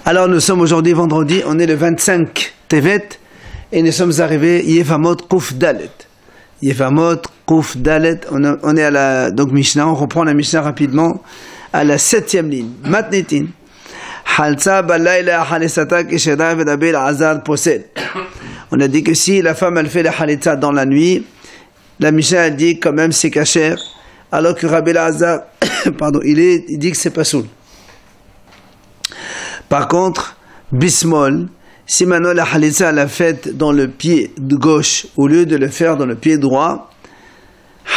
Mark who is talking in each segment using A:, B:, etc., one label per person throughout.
A: Alors nous sommes aujourd'hui vendredi, on est le 25 Tevet et nous sommes arrivés Yevamot Kuf Dalet. Yevamot Kuf Dalet, on est à la donc Mishnah, on reprend la Mishnah rapidement à la 7e ligne. Matnitin. Halza balayla halisata kishada vedabil azad possède. On a dit que si la femme elle fait la halitza dans la nuit, la Mishnah a dit quand même c'est kasher, alors que Rabbi Azar, pardon, il dit que c'est pas soul. Par contre, bismol, si maintenant la halitza l'a faite dans le pied gauche au lieu de le faire dans le pied droit,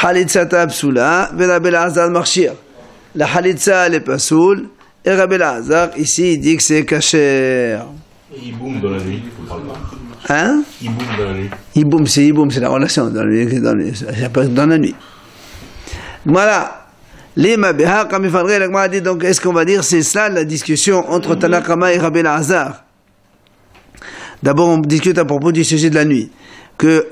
A: halitza tabsula, Rabbi Azar marchir. La halitza elle est pas soul, et Rabbi Azar ici il dit que c'est kasher.
B: Iboum dans la nuit, on parle pas.
A: Hein?
B: Iboum dans la nuit.
A: Iboum, c'est la relation dans la nuit. Voilà. Donc, est-ce qu'on va dire c'est ça la discussion entre Tanakama et Rabbi Azar? D'abord, on discute à propos du sujet de la nuit. Que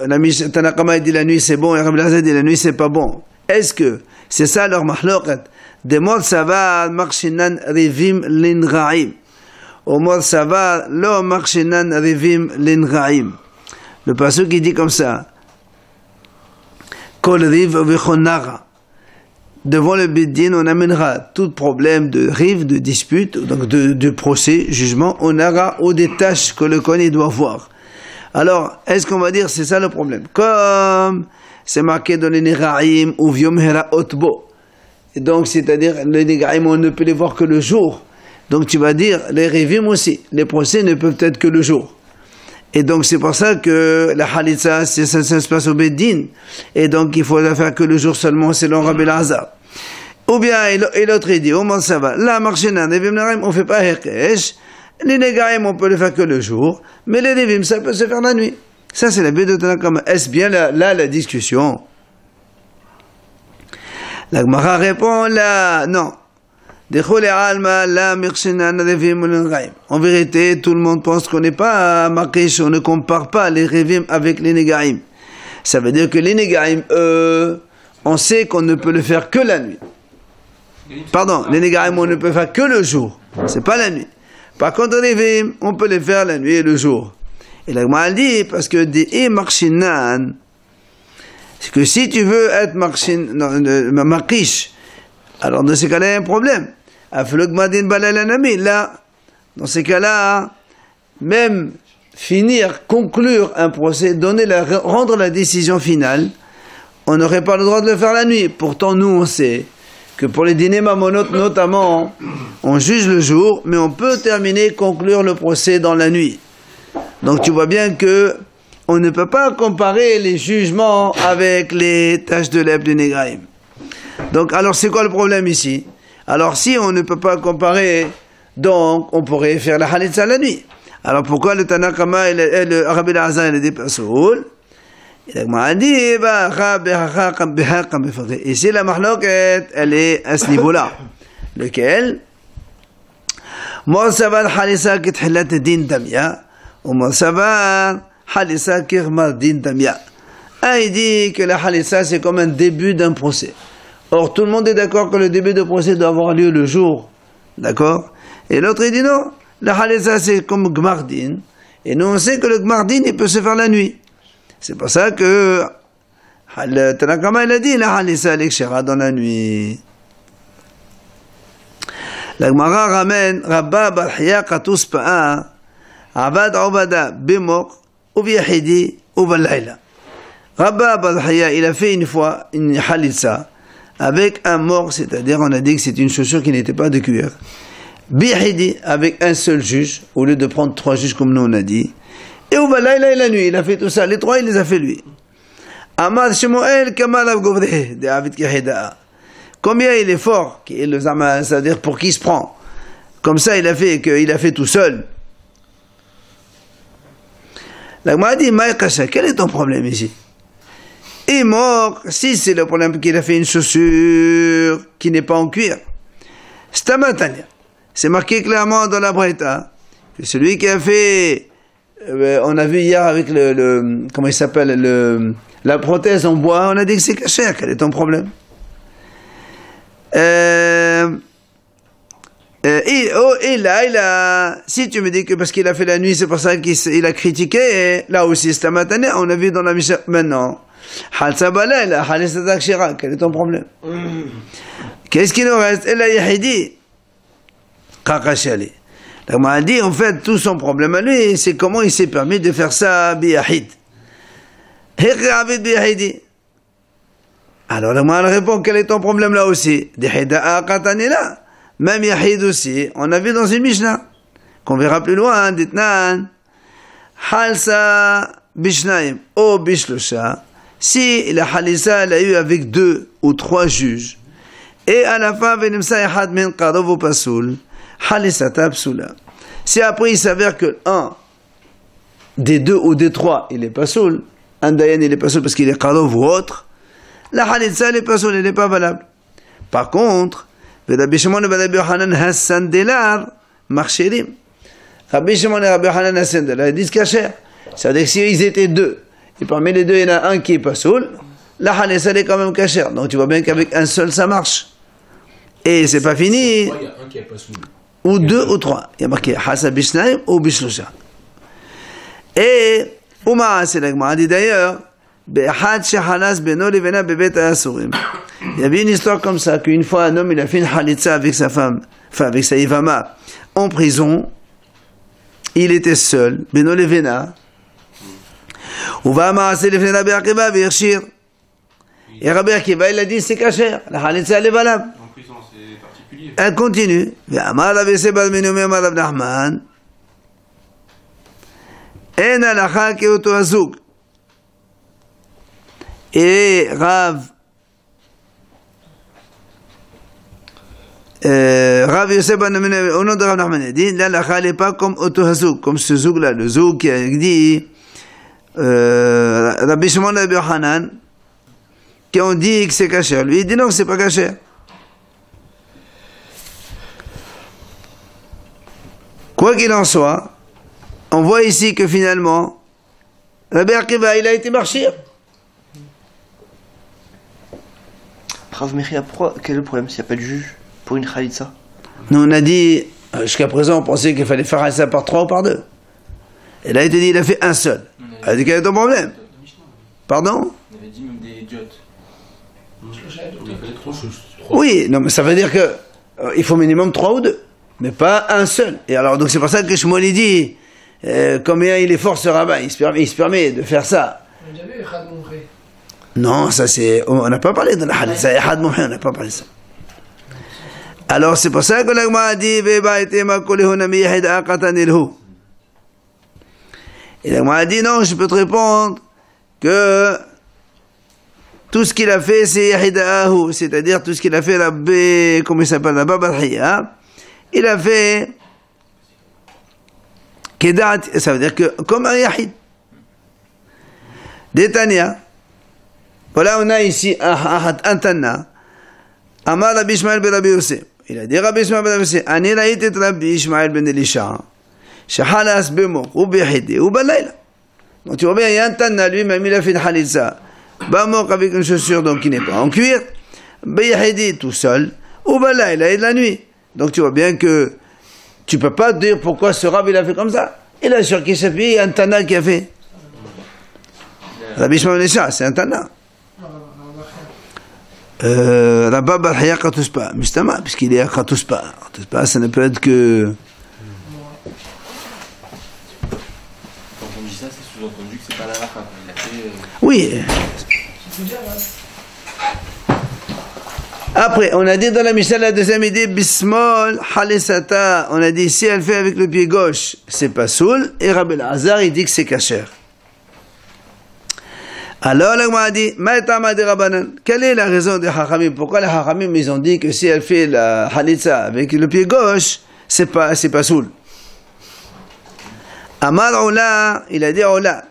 A: Tanakama dit la nuit c'est bon et Rabbi Azar dit la nuit c'est pas bon. Est-ce que c'est ça leur mahlokat? De mol sava marshinan rivim linraim. Au mol sava lo marshinan rivim linraim. Le passage qui dit comme ça. Kol riv vechonara. Devant le Beddin, on amènera tout problème de rive, de dispute, donc de procès, jugement, on aura aux des tâches que le Kohen doit voir. Alors, est-ce qu'on va dire c'est ça le problème? Comme c'est marqué dans les Neraim ou Vyom Hera Otbo. Et donc, c'est-à-dire, les Neraim, on ne peut les voir que le jour. Donc, tu vas dire, les Rivim aussi, les procès ne peuvent être que le jour. Et donc, c'est pour ça que la halitza, ça se passe au Beddin. Et donc, il faut la faire que le jour seulement, selon Rabbi Azar. Ou bien, et l'autre, il dit, au moins ça va. La marchena, les Rivim, on ne fait pas Herkesh. Les Negaim, on peut le faire que le jour. Mais les Rivim, ça peut se faire la nuit. Ça, c'est la but de Tanakama. Est-ce bien là la discussion? La Gemara répond là, non. En vérité, tout le monde pense qu'on n'est pas makish, on ne compare pas les revim avec les negaim. Ça veut dire que les negaim, on sait qu'on ne peut le faire que la nuit. Pardon, les negaim, on ne peut faire que le jour. C'est pas la nuit. Par contre, les revim, on peut les faire la nuit et le jour. Et la Gemara dit, parce que des marshinan, c'est que si tu veux être makish, alors dans ces cas-là, il y a un problème. Là, dans ces cas-là, même conclure un procès, rendre la décision finale, on n'aurait pas le droit de le faire la nuit. Pourtant, nous, on sait que pour les dîners mamonotes, notamment, on juge le jour, mais on peut conclure le procès dans la nuit. Donc, tu vois bien que on ne peut pas comparer les jugements avec les tâches de lèvres du Négraïm. Donc, alors, c'est quoi le problème ici? Alors, si on ne peut pas comparer, donc, on pourrait faire la halitza la nuit. Alors, pourquoi le Tanakama et le Rabbi Azar, il est pas soul? Il m'a dit, ici, la mahloket, elle est à ce niveau-là. Lequel? Morsavan halitza kithilat din damya, ou morsavan halitza kirmar din damya. Un, il dit que la halitza, c'est comme un début d'un procès. Or, tout le monde est d'accord que le début de procès doit avoir lieu le jour. D'accord? Et l'autre, il dit non. La halitza, c'est comme Gmardin. Et nous, on sait que le Gmardin, il peut se faire la nuit. C'est pour ça que le Tanakama, il a dit la halitza, elle est kshera dans la nuit. La Gemara ramène Rabba Barhiya Katus Pa'a Abad Obada Bimok Uvyahidi Uvalayla. Rabba Barhiya, il a fait une fois une halitza avec un mort, c'est-à-dire on a dit que c'est une chaussure qui n'était pas de cuir. Bihidi, avec un seul juge, au lieu de prendre 3 juges comme nous on a dit. Et Uvalayla, la nuit, il a fait tout ça. Les 3, il les a fait lui. Amad Shemuel Kamal Avgovre de David Keheda. Combien il est fort, c'est-à-dire pour qui il se prend. Comme ça, il a fait tout seul. La Gemara dit, Maïkasha, quel est ton problème ici? Et mort, si c'est le problème qu'il a fait une chaussure qui n'est pas en cuir. Stamatania. C'est marqué clairement dans la Breta que celui qui a fait, on a vu hier avec comment il s'appelle, la prothèse en bois, on a dit que c'est caché. Quel est ton problème? Si tu me dis que parce qu'il a fait la nuit, c'est pour ça qu'il a critiqué, là aussi c'est un matané, on a vu dans la Mishnah. Maintenant, quel est ton problème? Qu'est-ce qu'il nous reste? Et là, Yahidi, Kakashali. La Gemara dit, en fait, tout son problème à lui, c'est comment il s'est permis de faire ça biyahid. Alors la Gemara répond, quel est ton problème là aussi? Même Yahid aussi, on a vu dans une Mishnah, qu'on verra plus loin, Ditnan, Halsa Bishnaim, O Bishlosha, si la Halisa l'a eu avec 2 ou 3 juges, et à la fin, Venimsa Yahad Min Qarov ou Pasoul, Halisata Psula. Si après il s'avère que un des 2 ou des 3, il est Pasoul, un Dayan il est Pasoul parce qu'il est Qarov ou autre, la Halisa elle est Pasoul, elle n'est pas valable. Par contre, Rabbi Shimon et Rabbi Yochanan Hassan Delar Marcherim. Rabbi Shimon et Rabbi Yochanan Hassan Delar, ils disent kasher. C'est-à-dire que s'ils étaient 2, et parmi les 2, il y en a un qui est pas soul, la halissa elle est quand même kasher. Donc tu vois bien qu'avec un seul, ça marche. Et c'est pas fini.
B: Il y a un qui est pas soul.
A: Ou 2 ou 3. Il y a marqué Hasa Bishnaim ou Bishlosha. Et, Ouma, c'est l'agma, dit d'ailleurs, Be'had shehalas beno levena bebet ha'asurim. Il y avait une histoire comme ça, qu'une fois un homme il a fait une halitza avec sa femme, enfin avec sa Ivama, en prison. Il était seul, beno levena. Uva ma'aseh lefnei Rabbi Akiva v'yirshir. Et Rabbi Akiva il a dit c'est kasher, la halitza elle est valable.
C: En prison c'est particulier.
A: Elle continue. Ve'amar Rabbi Seba ben Amar Rabbi Nachman. En halacha ke'oto hazug. Et Rav Yosef ben Amina, au nom de Rav Nachman, dit l'halakha n'est pas comme Oto Hazouk, comme ce zouk là, le zouk qui a dit Rabbi Shimon et Rabbi Yochanan, qui ont dit que c'est kasher. Lui il dit non, c'est pas kasher. Quoi qu'il en soit, on voit ici que finalement Rabbi Akiva il a été marchir.
D: Rav Mechia, quel est le problème s'il n'y a pas de juge pour une khalitsa?
A: Nous on a dit, jusqu'à présent on pensait qu'il fallait faire ça par 3 ou par 2. Et là il te dit il a fait un seul. Elle a dit quel est ton problème? Pardon?
C: On avait dit même des idiotes.
A: Oui, non mais ça veut dire que il faut minimum 3 ou 2, mais pas un seul. Et alors donc c'est pour ça que Shmuel il dit, combien il est fort ce rabbin, il se permet de faire ça. Non, ça c'est, on n'a pas parlé de la hadith, ça on n'a pas parlé de ça. Alors c'est pour ça que l'agma a dit, et l'agma a dit non, je peux te répondre que tout ce qu'il a fait c'est yahidahu, c'est-à-dire tout ce qu'il a fait comment il s'appelle, la babadhiya, il a fait kedat, ça veut dire que comme un yahid. Détania. Voilà, on a ici un Tana. Amar Rabbi Ishmael ben Rabbi Yosef. Il a dit Rabbi Ishmael ben Rabbi Yosef, Ani raït et Rabbi Ishmael ben Elisha, shehalas bemo, ou behide, ou balayla. Donc tu vois bien, il y a un Tana, lui-même, il a fait une halitza. Bamok avec une chaussure, donc qui n'est pas en cuir. Behide tout seul, ou balayla, et de la nuit. Donc tu vois bien que tu peux pas dire pourquoi ce Rabbi il a fait comme ça. Il a sur qui s'appuie, il y a un Tana qui a fait. Rabbi Ishmael ben Elisha, c'est un Tana. Rabba Barhaya Khatuspa, Mustama, puisqu'il est à Khatuspa. Khatuspa, ça ne peut être que.
C: Quand on dit ça, c'est sous-entendu que c'est pas la halakha. Il a fait.
A: Oui. Après, on a dit dans la Mishnah, la deuxième idée, Bismol Halisata. On a dit si elle fait avec le pied gauche, c'est pas soul. Et Rabbi Hazar, il dit que c'est kasher. Alors, l'agma a dit, quelle est la raison des Hachamim? Pourquoi les Hachamim, ils ont dit que si elle fait la halitza avec le pied gauche, c'est pas soul. Amar Ola, il a dit Ola,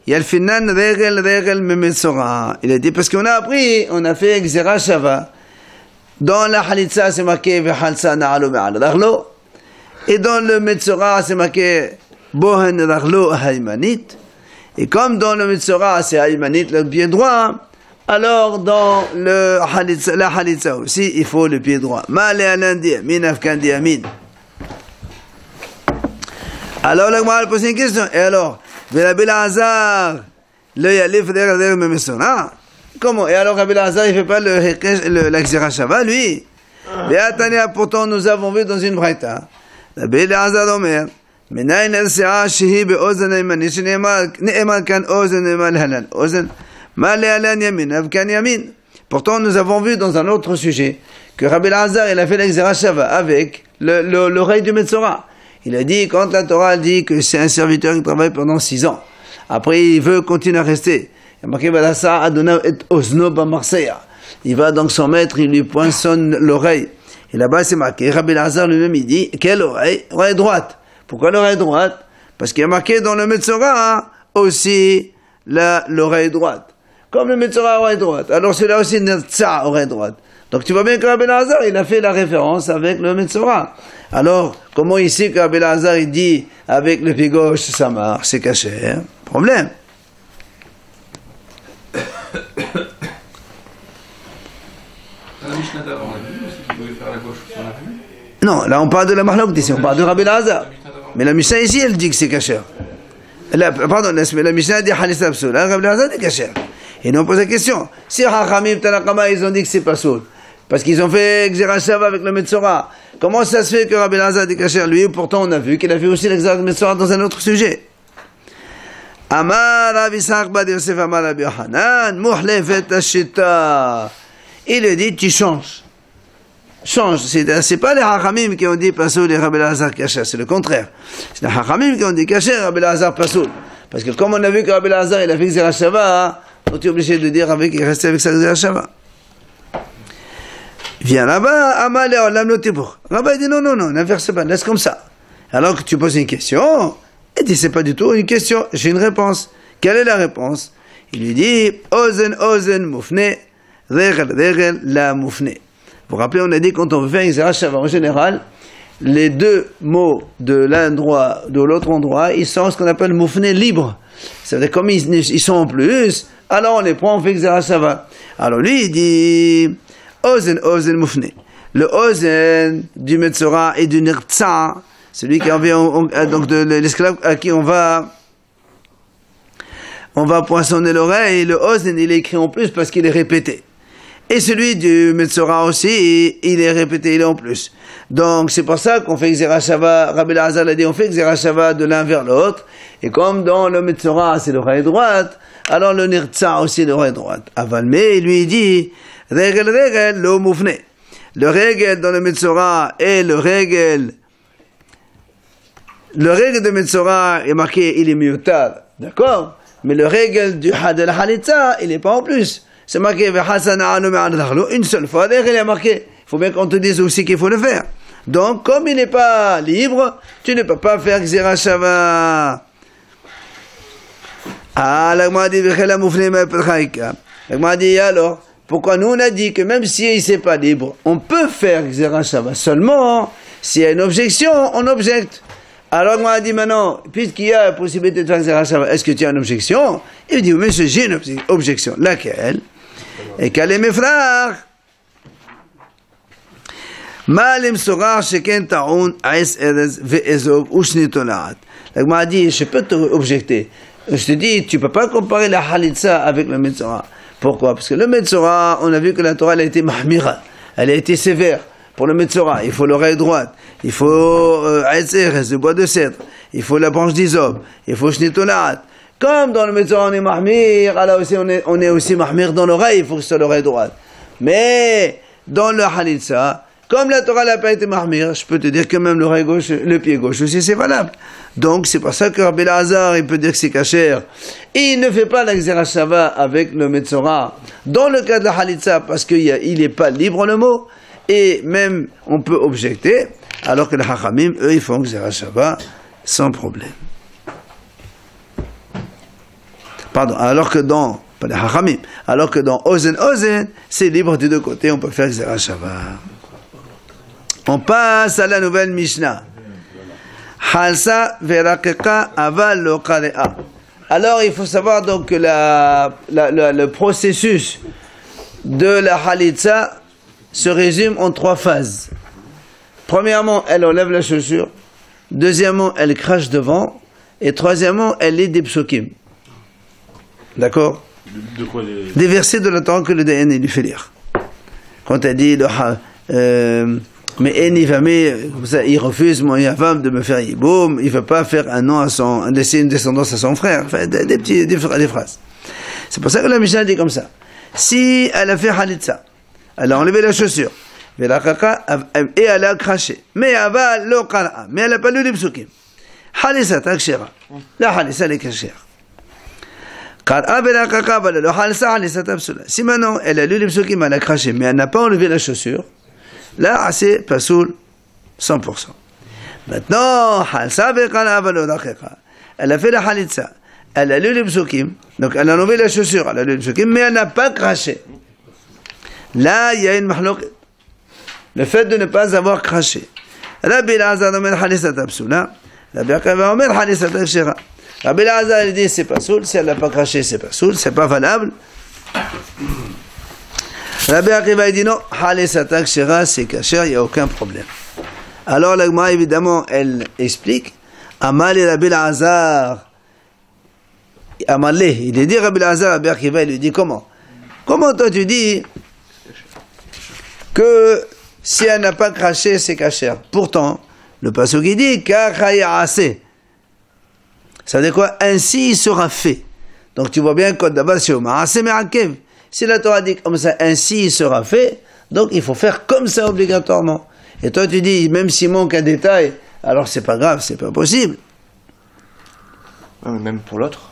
A: Yalfinan regel memetzora. Il a dit, parce qu'on a appris, on a fait Xera Shava. Dans la halitza, c'est marqué Vehalsa na'alo me'al rachlo. Et dans le metzora, c'est marqué Bohen rachlo haymanit. Et comme dans le Metzora, c'est Aymanit, le pied droit, alors dans la Halitza aussi, il faut le pied droit. Ma'ale alan diyamin afkan diyamin. Alors la Gemara pose une question. Et alors, Rabbi Elazar, le Yalif derrière Memesona. Comment? Et alors Rabbi Elazar, il ne fait pas la Xera Shava, lui? Béatania, pourtant, nous avons vu dans une braïta. Rabbi Elazar Omer, Menaïn el-Se'a shehi be'ozen ayman, she'ne'emal kan ozen emal halal. Ozen, mal halan yamin, avkan yamin. Pourtant, nous avons vu dans un autre sujet que Rabbi Elazar, il a fait la Xera Shava avec l'oreille du Metzora. Il a dit, quand la Torah dit que c'est un serviteur qui travaille pendant 6 ans, après il veut continuer à rester. Il a marqué, il va donc son maître, il lui poinçonne l'oreille. Et là-bas c'est marqué, Rabbi Elazar lui-même il dit, quelle oreille? Oreille droite. Pourquoi l'oreille droite? Parce qu'il y a marqué dans le Metzora aussi l'oreille droite. Comme le Metzora oreille droite. Alors celui-là aussi, Netza oreille droite. Donc tu vois bien que Rabbi Elazar, il a fait la référence avec le Metzora. Alors, comment ici que Rabbi Elazar, il dit avec le pied gauche, ça marche, c'est caché, hein? Problème.
C: La Mishnah d'avant, on a vu aussi qu'il pouvait faire la gauche, on a vu.
A: Non, là on parle de la Mahlok d'ici, on parle de Rabbi Elazar. Mais la Mishnah ici, elle dit que c'est caché. Pardon, la Mishnah dit Halis Absoul, Rabbi Elazar dit caché. Et nous on pose la question, si Hachamim Tanakama, ils ont dit que c'est pas soul, parce qu'ils ont fait Xera Shava avec le Metzora, comment ça se fait que Rabbi Elazar dit caché lui, pourtant on a vu qu'il a fait aussi l'Xera Metzora dans un autre sujet. Amar Rav Yitzhak Bar Yosef Amar Rabbi Yochanan, Muhlefet Ashita. Il a dit, tu changes. Change. C'est pas les Hachamim qui ont dit Pasoul et Rabbi Elazar caché, c'est le contraire. C'est les Hachamim qui ont dit caché, Rabbi Elazar Pasoul. Parce que comme on a vu que Rabbi Elazar il a fait Xera Shava, on est obligé de dire qu'il est resté avec sa Xera Shava. Viens là-bas, Amal et Olam Lotibur. Rabbi dit non, n'inverse pas, laisse comme ça. Alors que tu poses une question, il dit c'est pas du tout une question, j'ai une réponse. Quelle est la réponse? Il lui dit Ozen Mufne, Regel la Mufne. Vous vous rappelez, on a dit quand on veut faire une Xera Shava en général, les deux mots de l'endroit, de l'autre endroit, ils sont ce qu'on appelle Mufne libre. C'est-à-dire comme ils sont en plus, alors on les prend, on fait Xera Shava. Alors lui il dit Ozen Mufne. Le Ozen du Metzora et du Nirtza, celui qui en vient donc de l'esclave à qui on va poinçonner l'oreille, le Ozen il est écrit en plus parce qu'il est répété. Et celui du Metzora aussi, il est répété, il est en plus. Donc c'est pour ça qu'on fait Xera Shava, Rabbi Elazar l'a dit, on fait Xera Shava de l'un vers l'autre, et comme dans le Metzora c'est l'oreille droite, alors le Nirtza aussi l'oreille droite. Avalmé, lui il dit, Regel, lo Mufne. Le Regel dans le Metzora et le Regel de Metzora est marqué, il est miutar, d'accord? Mais le Regel de la Halitza, il n'est pas en plus. C'est marqué, une seule fois, il est marqué. Il faut bien qu'on te dise aussi qu'il faut le faire. Donc, comme il n'est pas libre, tu ne peux pas faire Xera Shava. Ah, l'Agma dit, l'Agma dit, alors, pourquoi nous on a dit que même si il n'est pas libre, on peut faire Xera Shava. Seulement, s'il y a une objection, on objecte. Alors, l'Agma dit maintenant, puisqu'il y a la possibilité de faire Xera Shava, est-ce que tu as une objection? Il dit, mais j'ai une objection. Laquelle? Et quel est mes frères? Malim Sorar Sheken Taoun Aïs Erez Ve'ezov Ushnitonat. L'Agma a dit, je peux te objecter. Je te dis, tu ne peux pas comparer la Halitza avec le Metzora. Pourquoi? Parce que le Metzora, on a vu que la Torah elle a été mahmira, elle a été sévère. Pour le Metzora, il faut l'oreille droite, il faut Aïs Erez, le bois de cèdre, il faut la branche d'Isob, il faut Shnitonat. Comme dans le Metzora on est mahmir, alors aussi on est aussi mahmir dans l'oreille, il faut que ce soit l'oreille droite. Mais dans le Halitza, comme la Torah n'a pas été mahmir, je peux te dire que même l'oreille gauche, le pied gauche aussi c'est valable. Donc c'est pour ça que Rabbi Elazar il peut dire que c'est kasher. Il ne fait pas la Xera Shava avec le Metzora dans le cas de la Halitza parce qu'il n'est pas libre le mot, et même on peut objecter, alors que les Hachamim, eux, ils font Xera Shava sans problème. Pardon, alors que dans, pas les Hachamim, alors que dans Ozen, c'est libre des deux côtés, on peut faire Xera Shava. On passe à la nouvelle Mishnah. Halsa verakeka aval lo qare'a. Alors il faut savoir donc que le processus de la Halitza se résume en 3 phases. Premièrement, elle enlève la chaussure. Deuxièmement, elle crache devant. Et troisièmement, elle lit des psukim. D'accord?
B: De quoi les...
A: Des versets de la Torah que le Dayan lui fait lire. Quand elle dit, mais il refuse mon yavam de me faire yiboum, il ne veut pas faire un nom à laisser une descendance à son frère. Enfin, des phrases. C'est pour ça que la Mishnah dit comme ça. Si elle a fait halitza, elle a enlevé la chaussure, et elle a craché, mais elle n'a pas lu les psukim. Halitza takshera. La halitza est kashera. Si maintenant elle a lu les psukim, elle a craché, mais elle n'a pas enlevé la chaussure, là c'est pasoul 100%. Maintenant, elle a fait la halitza. Elle a lu les psukim, donc elle a enlevé la chaussure, elle a lu les psukim, mais elle n'a pas craché. Là, il y a une mahlouk. Le fait de ne pas avoir craché. Rabbi Elazar omer halisat absula, Rabbi Akiva omer halisat akshera. Rabbi Elazar il dit c'est pas soul, si elle n'a pas craché c'est pas soul, c'est pas valable. Rabbi Akiva il dit non, halisat akshera c'est kasher, il n'y a aucun problème. Alors la Gemara évidemment elle explique, Amal et Rabbi Elazar. Amalé, il est dit Rabbi Elazar, Rabbi Akiva, il lui dit comment? Comment toi tu dis que si elle n'a pas craché, c'est kasher? Pourtant, le passage qui dit Kachayase. Ça veut dire quoi? Ainsi il sera fait. Donc tu vois bien que d'abord c'est Maase Me'akev. Si la Torah dit comme ça, ainsi il sera fait, donc il faut faire comme ça obligatoirement. Et toi tu dis, même s'il manque un détail, alors c'est pas grave, c'est pas possible.
D: Ouais, mais même pour l'autre.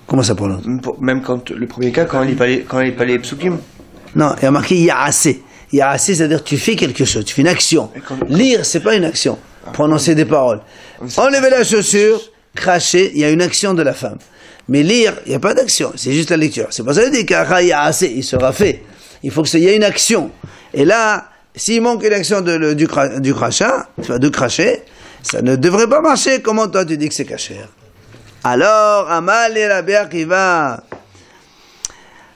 A: Comment ça pour l'autre?
D: Même quand le premier cas, quand il n'est pas les psukim.
A: Non, il y a marqué Ya'ase. Ya'ase, c'est-à-dire tu fais quelque chose, tu fais une action. Lire, c'est pas une action. Prononcer des paroles. Enlever la chaussure, cracher, il y a une action de la femme. Mais lire, il n'y a pas d'action, c'est juste la lecture. C'est pour ça qu'il dit Ya'ase, il sera fait. Il faut qu'il y ait une action. Et là, s'il manque une action du crachat, de cracher, ça ne devrait pas marcher. Comment toi tu dis que c'est kasher? Alors, Amal et Rabbi Akiva,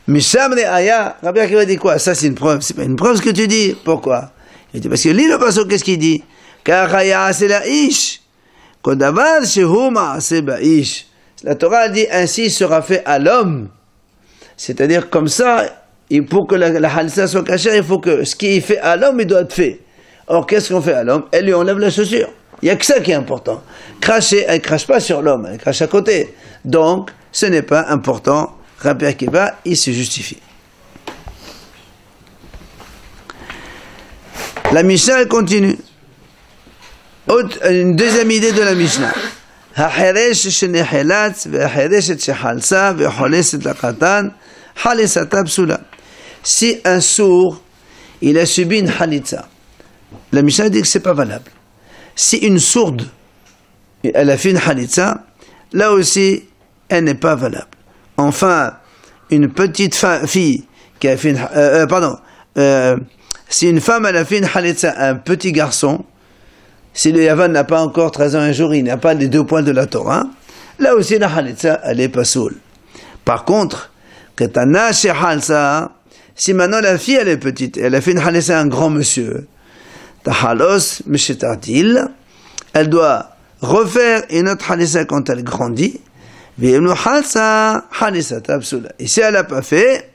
A: Misham Re'aya, Rabbi Akiva dit quoi? Ça c'est une preuve, c'est pas une preuve ce que tu dis. Pourquoi? Il dit parce que lis le passage, qu'est-ce qu'il dit? Kachaya c'est la ish, kodavar shehu ma'ase ba'ish. La Torah dit ainsi sera fait à l'homme. C'est-à-dire comme ça, pour que la halsa soit cachée, il faut que ce qui est fait à l'homme, il doit être fait. Or, qu'est-ce qu'on fait à l'homme? Elle lui enlève la chaussure. Il n'y a que ça qui est important. Cracher, elle ne crache pas sur l'homme, elle crache à côté. Donc, ce n'est pas important. Rabbi Akiva, il se justifie. La Mishnah, elle continue. Une deuxième idée de la Mishnah. החירש שנחלץ והחירשת שחלצה וחולסת לקטן, חליצתה פסולה. Si un sourd, il a subi une halitza, la Mishnah dit que c'est pas valable. Si une sourde, elle a fait une halitza, là aussi, elle n'est pas valable. Enfin, une petite fille qui a fait une, si une femme elle a fait une halitza à un petit garçon, si le yavan n'a pas encore 13 ans un jour, il n'a pas les 2 points de la Torah, là aussi la halitza, elle est pas soul. Par contre, ketana shehalsa, si maintenant la fille elle est petite, elle a fait une halitza à un grand monsieur, tahalos meshetardil, elle doit refaire une autre halitza quand elle grandit, et si elle n'a pas fait,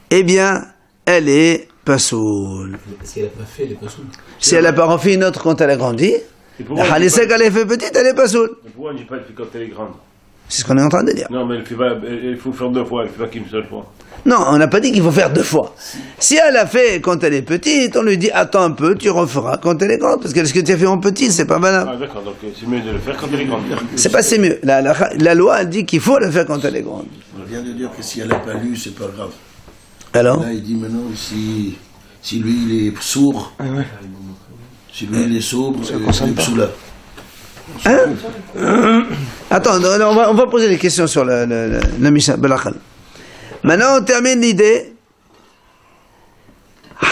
A: eh bien, elle est pas soul.
B: Si elle n'a pas fait, elle est pas soul.
A: Si elle n'a pas refait une autre quand elle a grandi, la halitza qu'elle a fait petite, elle est pas soul.
B: Pourquoi on ne dit pas elle fait quand elle est grande?
A: C'est ce qu'on est en train de dire.
B: Non, mais il faut faire 2 fois, elle ne fait pas qu'une seule fois.
A: Non, on n'a pas dit qu'il faut faire 2 fois. Si elle a fait quand elle est petite, on lui dit attends un peu, tu referas quand elle est grande, parce que ce que tu as fait en petite, c'est pas valable.
B: Ah d'accord, donc c'est mieux de le faire quand elle est grande.
A: C'est pas c'est mieux. La loi elle dit qu'il faut le faire quand elle est grande.
E: On vient de dire que si elle n'a pas lu, c'est pas grave.
A: Alors
E: Là, il dit maintenant, si lui il est sourd, si lui il est sourd, il est psoula.
A: Attends, on va poser des questions sur la Mishnah Belachal. Maintenant, on termine l'idée.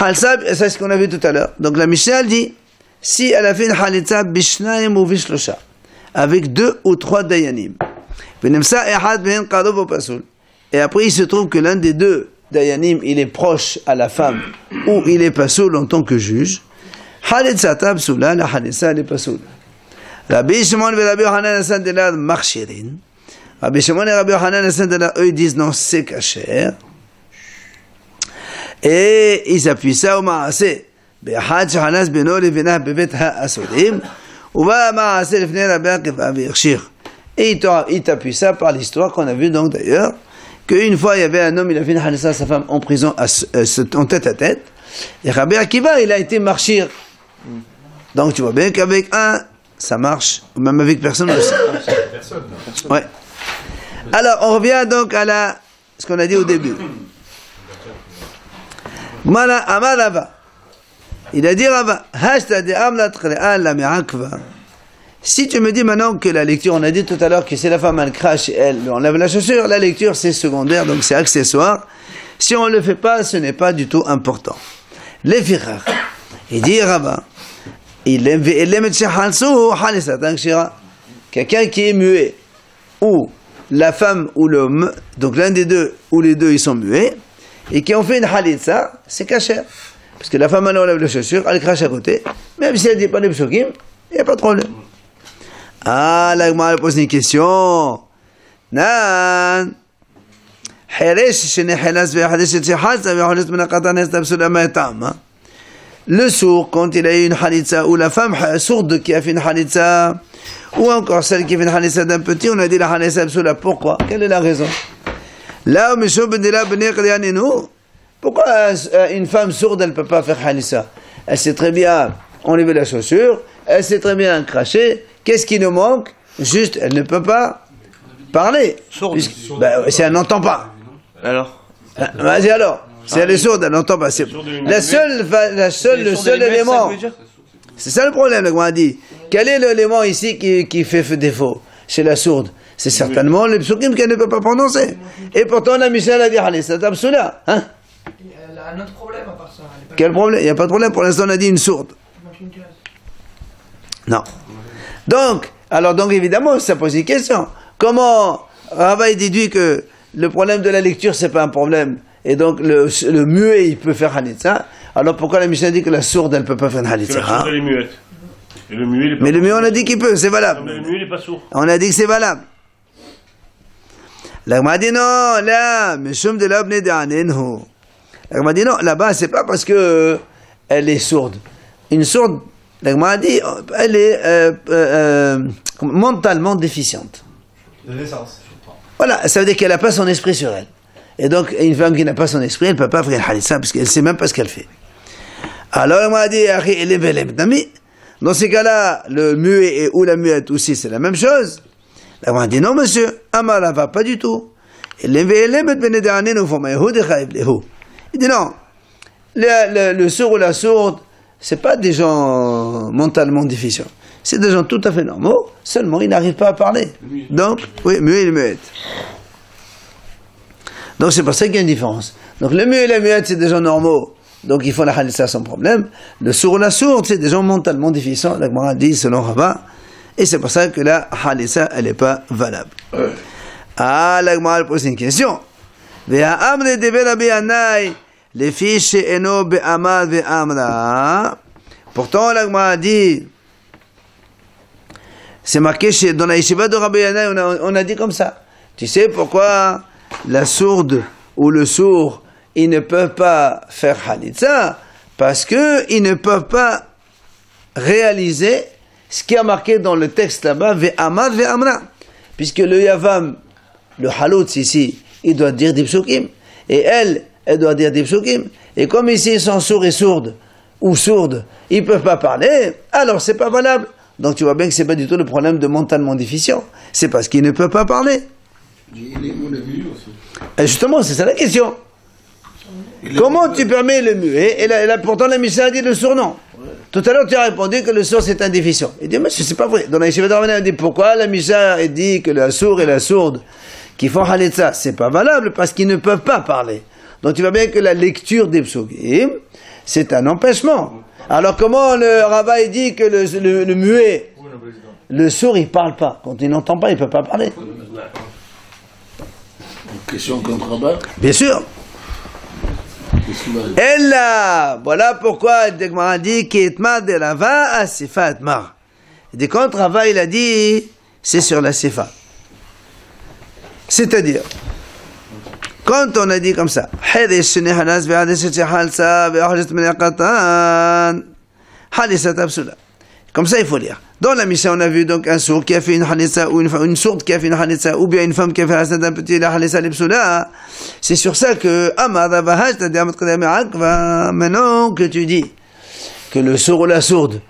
A: Halsab, c'est ce qu'on a vu tout à l'heure. Donc la Mishnah dit, si elle a fait une halitza bishnaim ou bishlosha, avec 2 ou 3 dayanim, et après il se trouve que l'un des 2 dayanim, il est proche à la femme, ou il est pas soul en tant que juge, חליצתה פסולה, לחליצה לפסול. רבי שמעון ורבי יוחנן הסנדלר מכשירים. Rabbi Shimon et Rabbi Yochanan, eux, ils disent non, c'est kasher. Et ils appuient ça au ma'aseh. Be'achad shechanas beno levinah bevet ha'asodim. Uva ma'aseh lefnei Rabbi Akiva v'yirshir. Et ils t'appuient ça par l'histoire qu'on a vu donc d'ailleurs, qu'une fois il y avait un homme, il a fait une halissa à sa femme en prison en tête à tête. Et Rabbi Akiva, il a été marchir. Donc tu vois bien qu'avec un, ça marche, même avec personne aussi.
B: Personne.
A: Ouais. Alors, on revient donc à ce qu'on a dit au début. Mala Amar Rava. Il a dit Rava, Hashta de Amlat Khre'an la Me'akva. Si tu me dis maintenant que la lecture, on a dit tout à l'heure que si la femme elle crache et elle enlève la chaussure, la lecture c'est secondaire, donc c'est accessoire. Si on ne le fait pas, ce n'est pas du tout important. Les fichar. Il dit Rava, quelqu'un qui est muet, ou la femme ou l'homme, donc l'un des deux ou les deux ils sont muets, et qui ont fait une halitza, c'est kasher. Parce que la femme elle enlève la chaussure, elle crache à côté, même si elle ne dit pas les psukim, il n'y a pas de problème. Ah, la Gemara pose une question. Nan. Le sourd, quand il a eu une halitza, ou la femme sourde qui a fait une halitza, ou encore celle qui fait une halitza d'un petit, on a dit la halitza absolue. Pourquoi? Quelle est la raison? Là, pourquoi une femme sourde, elle ne peut pas faire halitza? Elle sait très bien enlever la chaussure, elle sait très bien cracher. Qu'est-ce qui nous manque? Juste, elle ne peut pas parler.
D: Sourde.
A: Si elle n'entend pas.
D: Alors
A: Vas-y alors. Si elle est sourde, elle n'entend pas. C'est le seul élément. C'est ça le problème, le Gemara dit. Quel est l'élément ici qui fait défaut chez la sourde? C'est certainement le psukim qu'elle ne peut pas prononcer. Et pourtant, la Mishnah a dit, allez, c'est absolument. Hein?
F: Elle a un autre problème à part ça.
A: Quel problème? Il n'y a pas de problème. Pour l'instant, on a dit une sourde. Non. Donc évidemment, ça pose une question. Comment Rava déduit que le problème de la lecture, c'est pas un problème, et donc le muet, il peut faire halitza. Alors pourquoi la Mishnah dit que la sourde, elle peut pas faire halitza?
B: La sourde, elle est muette. Et le muet, il est pas
A: Mais le
B: sourd.
A: muet, on a dit qu'il peut, c'est valable.
B: Non, mais le muet, il est pas sourd.
A: On a dit que c'est valable. La Gemara dit non, là, meshum de l'abne d'anenhu. La Gemara dit non, là-bas, c'est pas parce que elle est sourde. Une sourde, la Gemara dit, elle est mentalement déficiente.
C: De naissance.
A: Voilà, ça veut dire qu'elle n'a pas son esprit sur elle. Et donc, une femme qui n'a pas son esprit, elle ne peut pas faire une halitza parce qu'elle ne sait même pas ce qu'elle fait. Alors, elle m'a dit, dans ces cas-là, le muet ou la muette aussi, c'est la même chose. Elle m'a dit, non, monsieur, Amara va pas du tout. Il dit, non, le sourd ou la sourde, c'est pas des gens mentalement déficients. C'est des gens tout à fait normaux, seulement ils n'arrivent pas à parler. Donc, oui, muet et muette. Donc c'est pour ça qu'il y a une différence. Donc le muet et la muette, c'est des gens normaux, donc ils font la halitza sans problème. Le sourd ou la sourde, c'est des gens mentalement déficients, la Gemara dit selon Rava, et c'est pour ça que la halitza, elle n'est pas valable. Ah, la Gemara pose une question. Ve'amre de Rabbi Yanai, les fiches eno be'amar ve'amra. Pourtant, la Gemara dit, c'est marqué dans la yeshiva de Rabbi Yanai, on a dit comme ça. Tu sais pourquoi la sourde ou le sourd, ils ne peuvent pas faire halitza? Parce qu'ils ne peuvent pas réaliser ce qui est marqué dans le texte là-bas, ve'amar ve'amra. Puisque le yavam, le halutz ici, il doit dire des psukim. Et elle doit dire des psukim. Et comme ici ils sont sourds et sourdes, ou sourdes, ils ne peuvent pas parler, alors c'est pas valable. Donc tu vois bien que c'est pas du tout le problème de mentalement déficient. C'est parce qu'il ne peut pas parler. Et justement, c'est ça la question. Comment tu permets le muet? Et là, pourtant la Mishnah a dit le sourd non. Tout à l'heure tu as répondu que le sourd c'est un déficient. Il dit mais c'est pas vrai. Dans la Yeshiva de Rabbi Yanai, on dit pourquoi la Mishnah a dit que le sourd et la sourde qui font halitza, c'est pas valable parce qu'ils ne peuvent pas parler. Donc tu vois bien que la lecture des psukim, c'est un empêchement. Alors comment le Rava dit que le muet, le sourd il parle pas. Quand il n'entend pas, il peut pas parler.
E: Question contre Rava?
A: Bien sûr.
E: Qu'est-ce qui m'arrive?
A: Ella, voilà pourquoi Degmara dit qu'Etma de Rava à Sifa Atmar. Et des contre Rava il a dit c'est sur la Sifa. C'est-à-dire, quand on a dit comme ça, comme ça il faut lire. Dans la Mishnah, on a vu donc un sourd qui a fait une halissa, ou une sourde qui a fait une halissa, ou bien une femme qui a fait un petit la halissa l'ipsula. C'est sur ça que maintenant que tu dis que le sourd ou la sourde,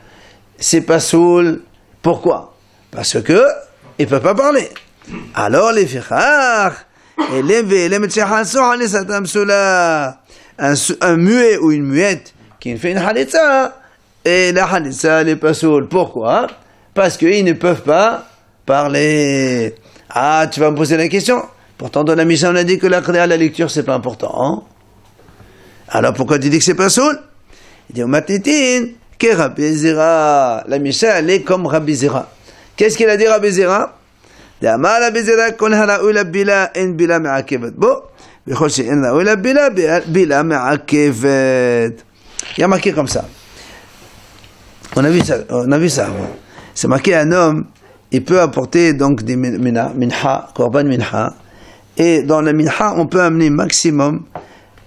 A: c'est pas soul. Pourquoi? Parce que il peut pas parler. Alors les fichar, et les un muet ou une muette qui fait une halissa, et la halissa n'est pas soul. Pourquoi? Parce qu'ils ne peuvent pas parler. Ah, tu vas me poser la question? Pourtant, dans la Mishnah, on a dit que la lecture, c'est pas important. Hein? Alors, pourquoi tu dis que c'est pas soul? Il dit, Matitin, que Rabbi Zera. La Mishnah, elle est comme Rabbi Zera. Qu'est-ce qu'il a dit, Rabbi Zera? Il y a marqué comme ça. On a vu ça avant. C'est marqué un homme, il peut apporter donc des minha, korban minha, et dans la minha, on peut amener maximum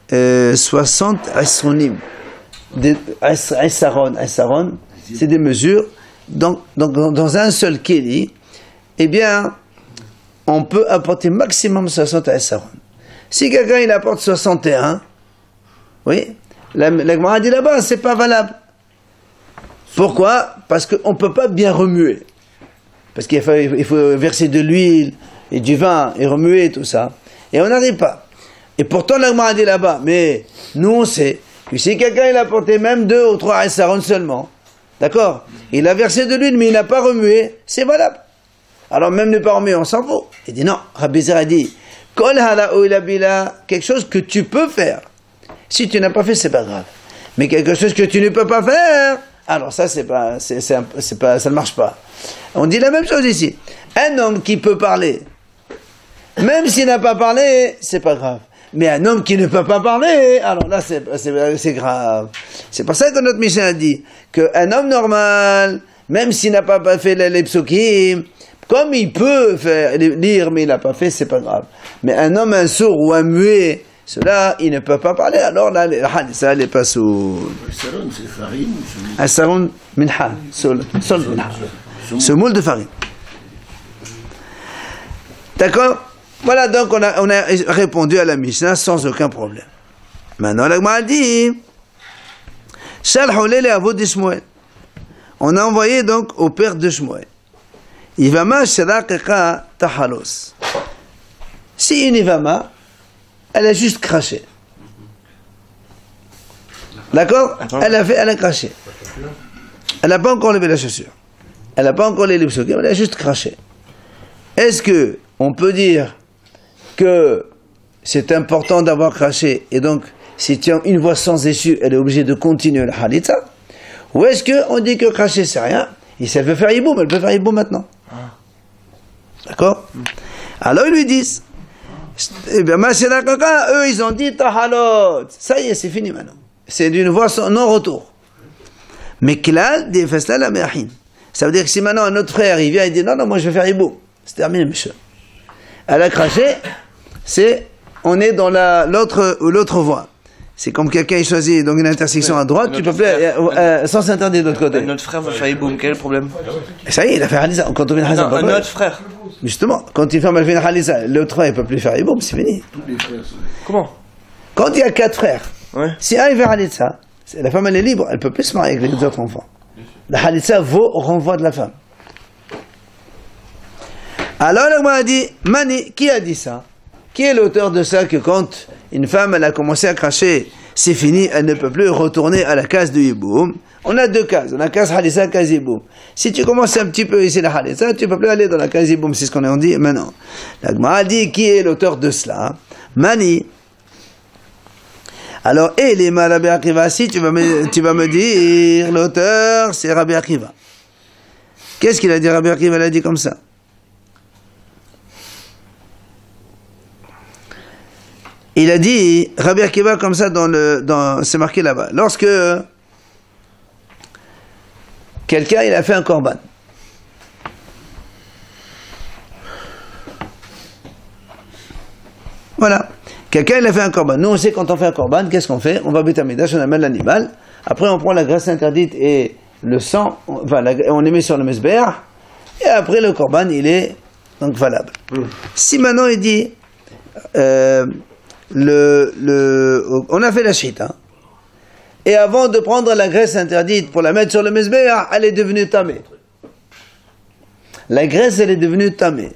A: 60 asronim. Asaron, c'est des mesures. Donc, dans un seul keli, eh bien, on peut apporter maximum 60 asaron. Si quelqu'un il apporte 61, oui, la Gemara dit là-bas, c'est pas valable. Pourquoi? Parce qu'on ne peut pas bien remuer. Parce qu'il faut verser de l'huile et du vin et remuer tout ça. Et on n'arrive pas. Et pourtant, l'Agma a dit là-bas, mais nous on sait que si quelqu'un il a porté même 2 ou 3 asaron seulement, d'accord? Il a versé de l'huile mais il n'a pas remué, c'est valable. Alors même ne pas remuer, on s'en fout. Il dit non, Rabbi Zera dit, Kol hala ou bila, quelque chose que tu peux faire. Si tu n'as pas fait, c'est pas grave. Mais quelque chose que tu ne peux pas faire, alors ça, ça ne marche pas. On dit la même chose ici. Un homme qui peut parler, même s'il n'a pas parlé, c'est pas grave. Mais un homme qui ne peut pas parler, alors là, c'est grave. C'est pour ça que notre Mishnah a dit qu'un homme normal, même s'il n'a pas fait les psukim, comme il peut lire, mais il n'a pas fait, c'est pas grave. Mais un homme, un sourd ou un muet, cela, il ne peut pas parler, alors là, ça n'est pas soul.
E: Saron, c'est farine.
A: Saron minha, sol minha. Semoule de farine. D'accord? Voilà, donc on a répondu à la Mishnah sans aucun problème. Maintenant, la Gemara dit, on a envoyé donc au père de Shmuel. Ivama sherakecha tahalos. Si une Ivama, elle a juste craché. D'accord? Elle a craché. Elle n'a pas encore levé la chaussure. Elle n'a pas encore levé les psukim, elle a juste craché. Est-ce que on peut dire que c'est important d'avoir craché et donc si tu as une voix sans issue, elle est obligée de continuer la halitza? Ou est-ce qu'on dit que cracher c'est rien et si elle veut faire hiboum, elle peut faire hiboum maintenant? D'accord? Alors ils lui disent, eh bien, eux, ils ont dit tahalot. Ça y est, c'est fini maintenant. C'est d'une voix non retour. Mais klal des fesla la me'ahin. Ça veut dire que si maintenant un autre frère, il vient et dit non, moi je vais faire hibou. C'est terminé, monsieur. Elle a craché, on est dans l'autre voie. C'est comme quelqu'un il choisit donc une intersection à droite, tu peux plus, sans s'interdire de l'autre côté.
D: Notre frère veut faire hiboum, quel est le problème?
A: Ça y est, il a fait halisa. Quand on fait halisa,
D: un autre frère.
A: Justement, quand une femme elle fait une halisa, l'autre frère il peut plus faire hiboum, c'est fini.
E: Tous les frères,
D: Comment?
A: Quand il y a 4 frères,
D: ouais.
A: Si un il fait halisa, la femme elle est libre, elle peut plus se marier avec les autres enfants. La halisa vaut au renvoi de la femme. Alors la Gemara a dit, Mani, qui a dit ça? Qui est l'auteur de ça que quand une femme elle a commencé à cracher, c'est fini, elle ne peut plus retourner à la case de hiboum? On a 2 cases, on a case halissa, case hiboum. Si tu commences un petit peu ici la halissa, tu ne peux plus aller dans la case hiboum, c'est ce qu'on a dit maintenant. La Gemara a dit, qui est l'auteur de cela? Mani. Alors, et les Rabbi Akiva, si tu vas me dire, l'auteur, c'est Rabbi Akiva. Qu'est-ce qu'il a dit, Rabbi Akiva? Il a dit comme ça. Il a dit, Rabbi Akiva, comme ça, c'est marqué là-bas. Lorsque quelqu'un, il a fait un korban. Voilà. Quelqu'un, il a fait un korban. Nous, on sait quand on fait un korban, qu'est-ce qu'on fait? On va à Beth Amidash, on amène l'animal. Après, on prend la graisse interdite et le sang, on les met sur le mesber. Et après, le korban, il est donc valable. Si maintenant, il dit, on a fait la shita. Et avant de prendre la graisse interdite pour la mettre sur le mesber, elle est devenue tamée. La graisse, elle est devenue tamée.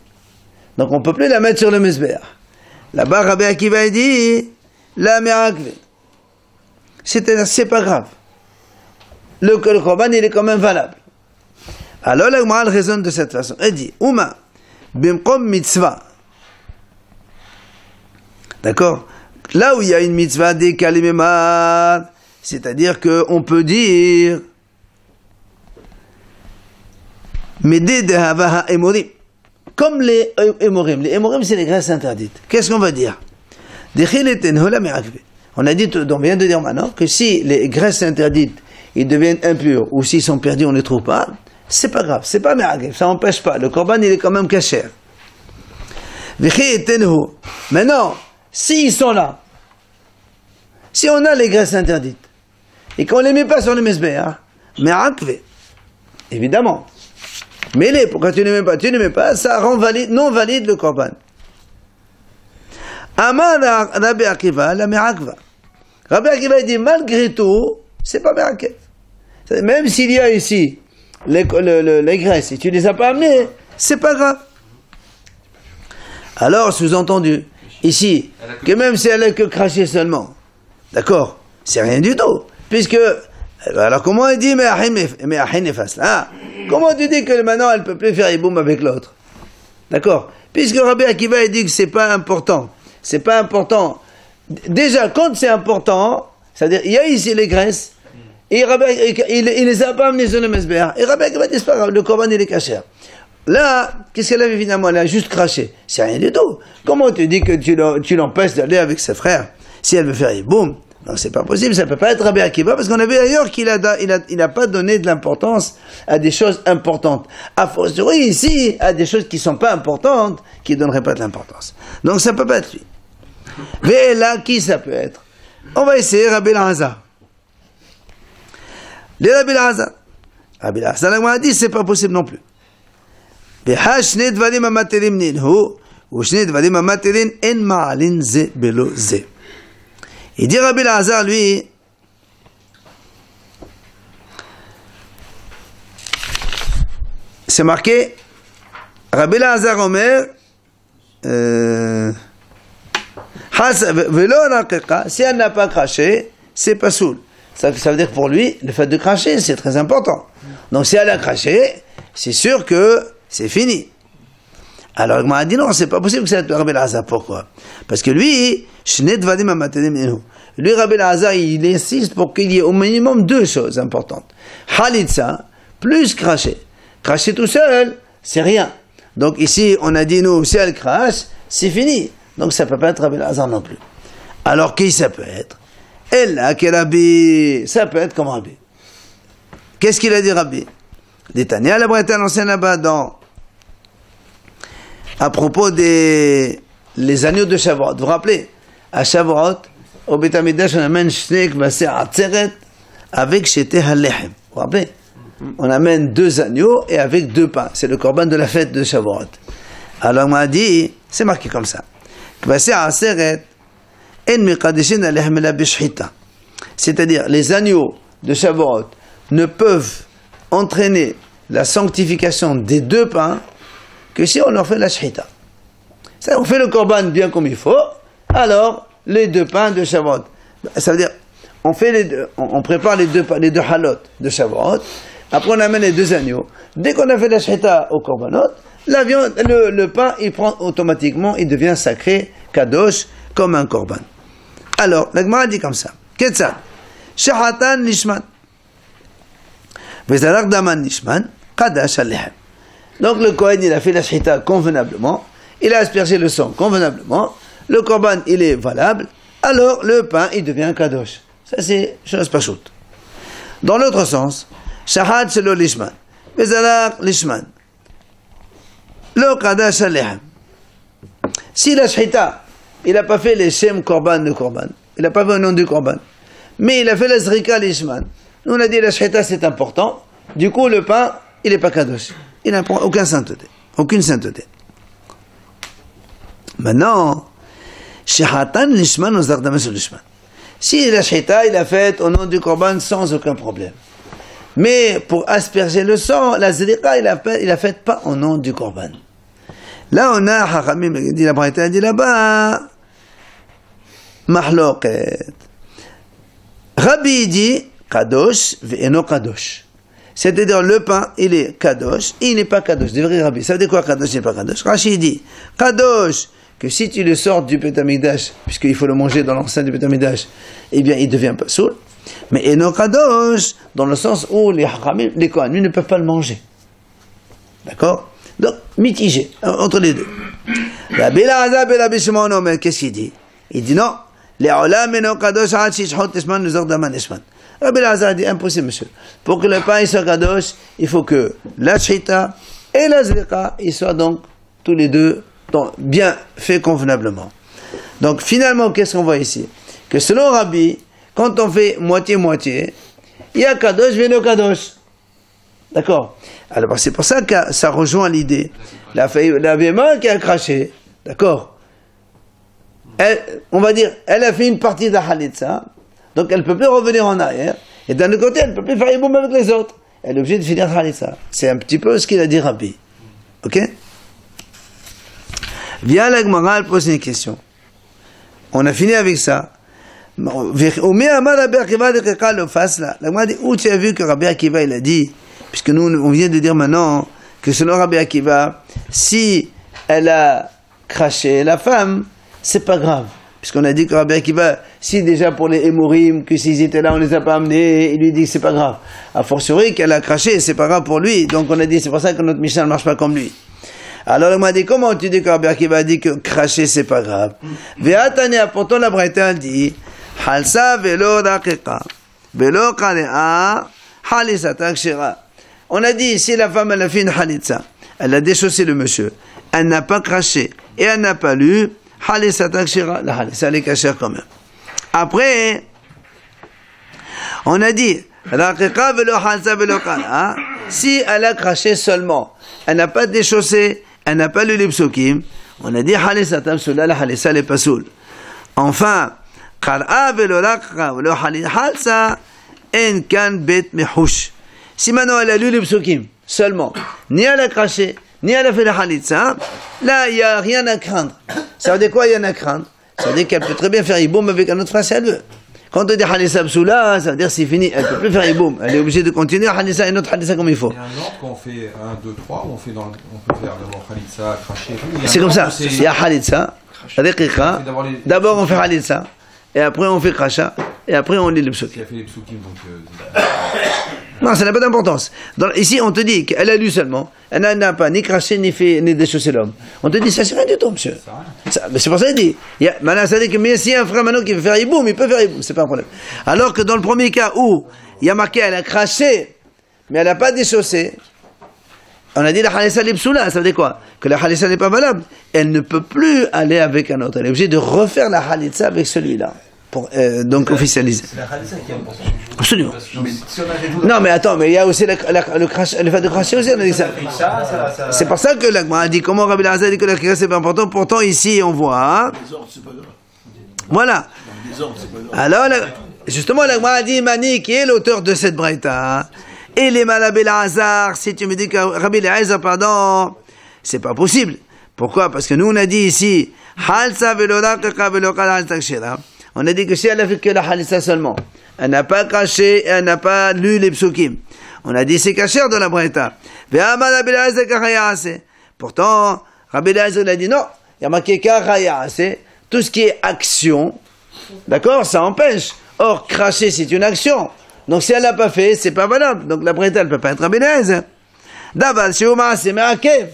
A: Donc, on ne peut plus la mettre sur le mesber. Là-bas, Rabbi Akiva dit, la merakve. C'est-à-dire, c'est pas grave. Le korban, il est quand même valable. Alors, la Gemara raisonne de cette façon. Elle dit, Uma, bimkom mitzvah. D'accord? Là où il y a une mitzvah des kalimemar, c'est-à-dire qu'on peut dire, Mede de havaha emorim. Comme les hémorim. Les hémorim, c'est les graisses interdites. Qu'est-ce qu'on va dire? On a dit, on vient de dire maintenant, que si les graisses interdites, ils deviennent impurs, ou s'ils sont perdus, on ne les trouve pas, c'est pas grave, c'est pas merakev, ça n'empêche pas. Le korban, il est quand même kasher. Maintenant, s'ils sont là, si on a les graisses interdites, et qu'on ne les met pas sur le mesber, merakev, évidemment. Mais pourquoi tu ne mets pas? Tu ne mets pas, ça rend valide, non valide le korban. Amar Rabbi Akiva, la merakva. Rabbi Akiva dit, malgré tout, c'est pas merakev. Même s'il y a ici les graisses, et tu les as pas amenées, c'est pas grave. Alors, sous-entendu, ici, que même si elle est que crachée seulement, d'accord, c'est rien du tout, puisque, alors comment il dit, mais là, comment tu dis que maintenant elle peut plus faire iboum avec l'autre? D'accord? Puisque Rabbi Akiva il dit que c'est pas important. C'est pas important. Déjà, quand c'est important, c'est-à-dire, il y a ici les graisses, et il les a pas amenées sur le mesber, et Rabbi Akiva dit, c'est pas grave, le korban il est kasher. Là, qu'est-ce qu'elle avait finalement? Elle a juste craché. C'est rien du tout. Comment tu dis que tu l'empêches d'aller avec ses frères si elle veut faire iboum? Non, c'est pas possible, ça peut pas être Rabbi Akiva, parce qu'on a vu ailleurs qu'il a pas donné de l'importance à des choses importantes. A fortiori, ici, à des choses qui sont pas importantes, qui donneraient pas de l'importance. Donc ça peut pas être lui. Mais là, qui ça peut être? On va essayer Rabbi Elazar. Les Rabbi Elazar. Rabbi Elazar, la Gemara dit, c'est pas possible non plus. Beha shne dvarim amaterim ninhu, ou shne dvarim amaterin en ma'alin ze belo ze. Il dit Rabbi Elazar, lui, c'est marqué, Rabbi Elazar Omer, si elle n'a pas craché, c'est pas soul. Ça veut dire que pour lui, le fait de cracher, c'est très important. Donc si elle a craché, c'est sûr que c'est fini. Alors il m'a dit non, c'est pas possible que ça soit Rabbi Elazar. Pourquoi? Parce que lui, Rabbi Elazar, il insiste pour qu'il y ait au minimum deux choses importantes. Halitza, plus cracher. Cracher tout seul, c'est rien. Donc ici, on a dit nous, si elle crache, c'est fini. Donc ça peut pas être Rabbi Elazar non plus. Alors qui ça peut être? Ella qui Rabbi, ça peut être comme Rabbi. Qu'est-ce qu'il a dit Rabbi? Détania la Bretagne enseigne là-bas à propos des agneaux de Shavuot. Vous vous rappelez? À Shavuot, au Beit Amidash, on amène Shnek Vasser Atzeret avec Shete HaLechem. Vous vous rappelez? On amène 2 agneaux et avec 2 pains. C'est le korban de la fête de Shavuot. Alors on m'a dit, c'est marqué comme ça. Vasser Atzeret en Mekadeshin HaLechem la Bishchita. C'est-à-dire, les agneaux de Shavuot ne peuvent entraîner la sanctification des 2 pains que si on leur fait la shchita. On fait le korban bien comme il faut, alors les 2 pains de Shavuot. Ça veut dire, on prépare les deux halot de Shavuot, après on amène les 2 agneaux. Dès qu'on a fait la shchita au korbanot, la viande, le pain, il prend automatiquement, il devient sacré, kadosh, comme un korban. Alors, la Gemara dit comme ça. Ketzad, shahatan nishman, vezarak daman nishman, kadash alechem. Donc le Kohen, il a fait la shchita convenablement, il a aspergé le sang convenablement, le korban il est valable, alors le pain il devient kadosh. Ça c'est chose pas chaude. Dans l'autre sens, shahad shelo lishman, bezalak lishman, lo kadash alehem. Si la shchita, il n'a pas fait les shem korban de korban, il n'a pas fait le nom du korban, mais il a fait la zrika lishman. Nous on a dit la shchita c'est important, du coup le pain il n'est pas kadosh, il n'a aucune sainteté. Maintenant, shehatan lishman ou zardama sur lishman. Si la shchita il a fait au nom du korban sans aucun problème, mais pour asperger le sang, la zrika il a fait pas au nom du korban. Là, on a Hachamim, dit la Braïta, dit là-bas, Mahloket. Rabbi dit, Kadosh, ve'eno Kadosh. C'est-à-dire, le pain, il est Kadosh, il n'est pas Kadosh. De vrai Rabbi. Ça veut dire quoi, Kadosh, il n'est pas Kadosh? Rashi dit, Kadosh, que si tu le sors du Beth Amikdash, puisqu'il faut le manger dans l'enceinte du Beth Amikdash, eh bien, il devient pas soul. Mais eno Kadosh, dans le sens où les Hachamim, les Kohanim ne peuvent pas le manger. D'accord? Donc, mitigé, entre les deux. Rabbi Elazar ben Rabbi Shimon, qu'est-ce qu'il dit? Il dit non, les olam eno kadosh ad shishchot tishman nuzor daman nishman. Rabbi Elazar dit impossible, monsieur. Pour que le pain soit kadosh, il faut que la shchita et la zrika, ils soient donc tous les deux bien faits convenablement. Donc, finalement, qu'est-ce qu'on voit ici? Que selon Rabbi, quand on fait moitié-moitié, il y a kadosh, veno kadosh. D'accord? Alors c'est pour ça que ça rejoint l'idée. La béma qui a craché, d'accord? On va dire, elle a fait une partie de la halitza, donc elle ne peut plus revenir en arrière, et d'un autre côté, elle ne peut plus faire iboum avec les autres. Elle est obligée de finir la halitza. C'est un petit peu ce qu'il a dit Rabbi. Ok? Viens la Gemara, elle pose une question. On a fini avec ça. La Gemara dit, où tu as vu que Rabbi Akiva il a dit, puisque nous, on vient de dire maintenant que selon Rabbi Akiva, si elle a craché la femme, c'est pas grave. Puisqu'on a dit que Rabbi Akiva, si déjà pour les hémorim, que s'ils étaient là, on les a pas amenés, il lui dit que c'est pas grave. A fortiori qu'elle a craché, c'est pas grave pour lui. Donc on a dit, c'est pour ça que notre Mishnah ne marche pas comme lui. Alors on m'a dit, comment tu dis que Rabbi Akiva a dit que cracher c'est pas grave? Ve'atania, pourtant la Braïta dit, halsa velo raqiqa, velo qale'a, halisata kshira. On a dit, si la femme elle a fait une halitza, elle a déchaussé le monsieur, elle n'a pas craché et elle n'a pas lu, halisata kshira, la halitza elle est cachère quand même. Après, on a dit, raqiqa velo halsa velo qala, si elle a craché seulement, elle n'a pas déchaussé, elle n'a pas lu les psukim, on a dit halisata kshira, la halitza elle est pas soul. Enfin, qala velo raqiqa velo halsa, en kan bet mehush. Si maintenant elle a lu les psukim seulement, ni elle a craché, ni elle a fait la halitza, là il n'y a rien à craindre. Ça veut dire quoi, il y en a à craindre? Ça veut dire qu'elle peut très bien faire iboum avec un autre frère si elle veut. Quand on dit halitza psoula, ça veut dire c'est fini, elle ne peut plus faire iboum. Elle est obligée de continuer halitza et une autre halitza comme il faut.
G: Il y a un ordre quand on fait 1, 2, 3, où on peut faire d'abord halitza, cracher.
A: C'est comme ça, il y a halitza, riqiqa, d'abord on fait halitza, et après on fait kracha, et après on lit les psukim.
G: Il a fait les psukim, donc...
A: Non, ça n'a pas d'importance. Ici, on te dit qu'elle a lu seulement, elle n'a pas ni craché, ni déchaussé l'homme. On te dit, ça c'est rien du tout, monsieur. C'est pour ça qu'il dit. Maintenant, ça dit que mais si un frère maintenant qui veut faire iboum, il peut faire iboum, c'est pas un problème. Alors que dans le premier cas où il y a marqué, elle a craché, mais elle n'a pas déchaussé, on a dit la halissa l'ipsoula, ça veut dire quoi? Que la halissa n'est pas valable. Elle ne peut plus aller avec un autre. Elle est obligée de refaire la halissa avec celui-là. Pour, donc officialiser.
C: C'est la halissa qui est importante.
A: Absolument.
C: Mais si on avait
A: Non, mais attends, mais il y a aussi le fait de cracher aussi, on a dit ça. C'est pour ça que l'Agma a dit, comment Rabbi Elazar a dit que la kriya c'est pas important, pourtant ici on voit.
E: Les ordres, c'est pas grave.
A: Voilà.
E: Les ordres, c'est pas grave.
A: Alors, justement, l'Agma a dit, Mani, qui est l'auteur de cette braïta, et les Rabbi Elazar, si tu me dis que Rabbi Elazar, pardon, c'est pas possible. Pourquoi? Parce que nous on a dit ici, halsa velo raqiqa velo qala halsa kshira. On a dit que si elle a fait que la halissa seulement, elle n'a pas craché, elle n'a pas lu les psukim. On a dit c'est cachère dans la braïta. Pourtant, Rabbi Elazar a dit non, il y a marqué c'est tout ce qui est action, d'accord, ça empêche. Or, cracher c'est une action. Donc si elle l'a pas fait, c'est pas valable. Donc la braïta elle peut pas être Rabbi Elazar. Daval sheuma c'est me'akev.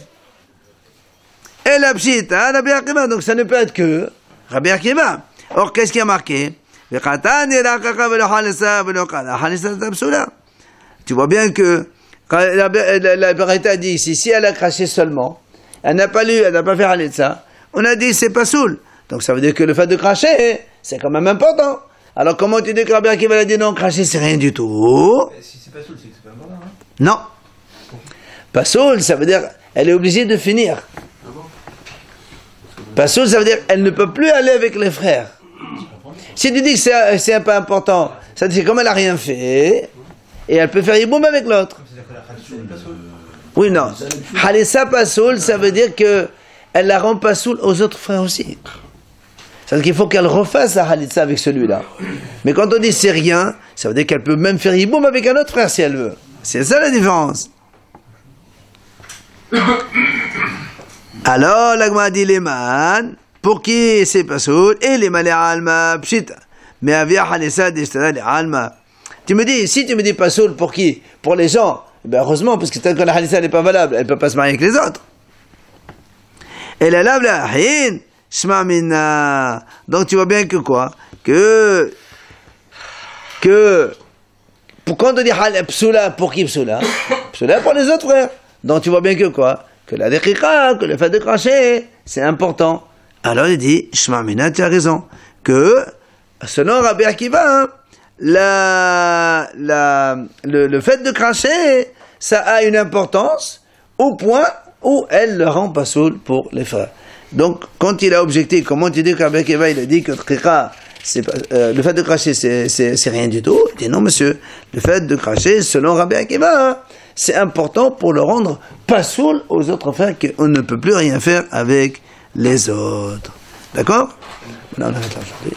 A: Et la pshita, Rabbi Akiva, donc ça ne peut être que Rabbi Akiva. Or, qu'est-ce qui a marqué? Tu vois bien que quand la Baraita dit ici, si elle a craché seulement, elle n'a pas lu, elle n'a pas fait Halitza, on a dit c'est pas soul. Donc ça veut dire que le fait de cracher, c'est quand même important. Alors comment tu dis que Rabbi Akiva a dit non, cracher c'est rien du tout?
G: Si c'est pas soul, c'est que c'est pas important, hein.
A: Non. Pas soul, ça veut dire elle est obligée de finir. Pas soul, ça veut dire elle ne peut plus aller avec les frères. Si tu dis que c'est un peu important, ça veut dire comme elle n'a rien fait, et elle peut faire yiboum avec l'autre. Oui, non. Halissa pas soul, ça veut dire que elle la rend pas soul aux autres frères aussi. Ça veut dire qu'il faut qu'elle refasse la Halitza avec celui-là. Mais quand on dit c'est rien, ça veut dire qu'elle peut même faire yiboum avec un autre frère si elle veut. C'est ça la différence. Alors, l'agma dit les man, pour qui c'est pas soul, et les man les alma, pshita. Mais avia Halissa d'ishtara les alma. Tu me dis, si tu me dis pas soul, pour qui? Pour les gens. Ben heureusement, parce que tant que la Halissa n'est pas valable, elle peut pas se marier avec les autres. Et la lave la hin, shma minna. Donc tu vois bien que quoi? Que, quand on dit psoula, pour qui psoula? Psoula pour les autres frères. Donc tu vois bien que quoi? Que la déchika, que le fait de cracher, c'est important. Alors il dit, shma minna, tu as raison. Que, selon Rabbi Akiva, hein, le fait de cracher, ça a une importance au point où elle le rend pas soul pour les frères. Donc, quand il a objecté, comment tu dis qu'Rabbi Akiva, il a dit que le fait de cracher, c'est rien du tout. Il dit non, monsieur, le fait de cracher, selon Rabbi Akiva, hein, c'est important pour le rendre pas soul aux autres frères, qu'on ne peut plus rien faire avec les autres. D'accord? Là, on arrête là aujourd'hui.